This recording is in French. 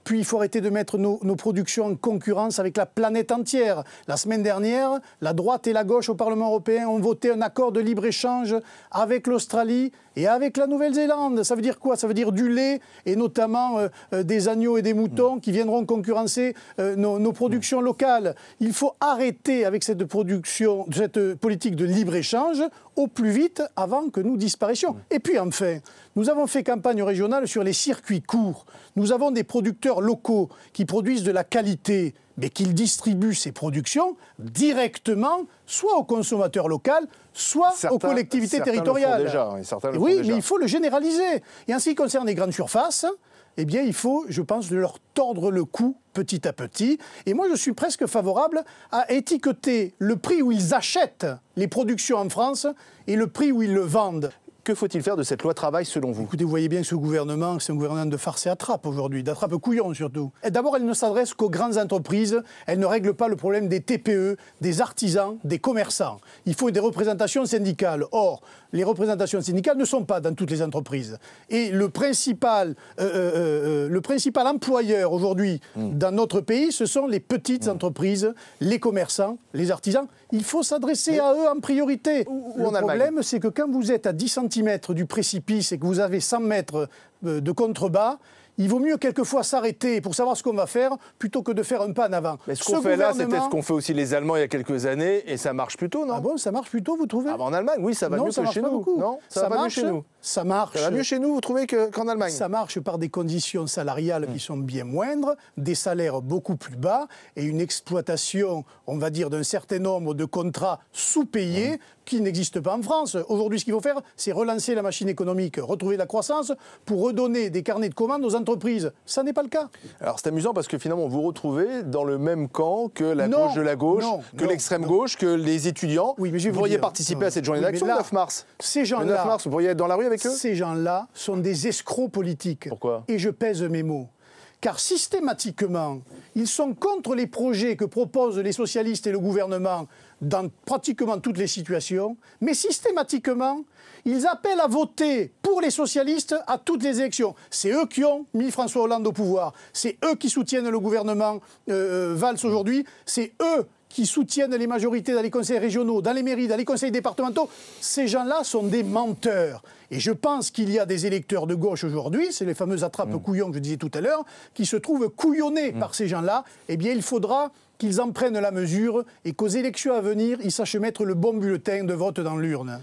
Puis il faut arrêter de mettre nos productions en concurrence avec la planète entière. La semaine dernière, la droite et la gauche au Parlement européen ont voté un accord de libre-échange avec l'Australie et avec la Nouvelle-Zélande. Ça veut dire quoi? Ça veut dire du lait et notamment des agneaux et des moutons qui viendront concurrencer nos productions locales. Il faut arrêter avec cette politique de libre-échange au plus vite avant que nous disparaissions. Et puis enfin, nous avons fait campagne régionale sur les circuits courts. Nous avons des producteurs locaux qui produisent de la qualité, mais qu'ils distribuent ces productions directement, soit au consommateur local, soit aux collectivités territoriales. Oui, mais il faut le généraliser. Et en ce qui concerne les grandes surfaces, eh bien, il faut, je pense, leur tordre le cou petit à petit. Et moi, je suis presque favorable à étiqueter le prix où ils achètent les productions en France et le prix où ils le vendent. Que faut-il faire de cette loi travail selon vous? Écoutez, vous voyez bien que ce gouvernement, c'est un gouvernement de farce et attrape aujourd'hui, d'attrape couillon surtout. D'abord, elle ne s'adresse qu'aux grandes entreprises, elle ne règle pas le problème des TPE, des artisans, des commerçants. Il faut des représentations syndicales. Or, les représentations syndicales ne sont pas dans toutes les entreprises. Et le principal employeur aujourd'hui dans notre pays, ce sont les petites entreprises, les commerçants, les artisans. Il faut s'adresser à eux en priorité. Le problème, c'est que quand vous êtes à 10 cm du précipice et que vous avez 100 mètres de contrebas, il vaut mieux quelquefois s'arrêter pour savoir ce qu'on va faire plutôt que de faire un pas en avant. Mais ce qu'on fait là, c'est peut-être ce qu'ont fait aussi les Allemands il y a quelques années et ça marche plutôt, non? Ah bon, ça marche plutôt, vous trouvez? Ah bah en Allemagne, oui, ça va mieux que chez nous. Non, ça va mieux chez nous. Ça marche. Ça va mieux chez nous, vous trouvez, qu'en Allemagne? Ça marche par des conditions salariales qui sont bien moindres, des salaires beaucoup plus bas et une exploitation, on va dire, d'un certain nombre de contrats sous-payés qui n'existent pas en France. Aujourd'hui, ce qu'il faut faire, c'est relancer la machine économique, retrouver la croissance pour redonner des carnets de commandes aux entreprises. Ça n'est pas le cas. Alors c'est amusant parce que finalement, vous vous retrouvez dans le même camp que la gauche de la gauche, que l'extrême gauche, que les étudiants. Oui, mais vous pourriez participer à cette journée d'action le 9 mars. Ces gens-là, le 9 mars, vous pourriez être dans la rue avec eux? Ces gens-là sont des escrocs politiques. Pourquoi? Et je pèse mes mots. Car systématiquement, ils sont contre les projets que proposent les socialistes et le gouvernement dans pratiquement toutes les situations, mais systématiquement, ils appellent à voter pour les socialistes à toutes les élections. C'est eux qui ont mis François Hollande au pouvoir. C'est eux qui soutiennent le gouvernement Valls aujourd'hui. C'est eux qui soutiennent les majorités dans les conseils régionaux, dans les mairies, dans les conseils départementaux. Ces gens-là sont des menteurs. Et je pense qu'il y a des électeurs de gauche aujourd'hui, c'est les fameux attrape-couillons que je disais tout à l'heure, qui se trouvent couillonnés par ces gens-là. Eh bien, il faudra qu'ils en prennent la mesure et qu'aux élections à venir, ils sachent mettre le bon bulletin de vote dans l'urne.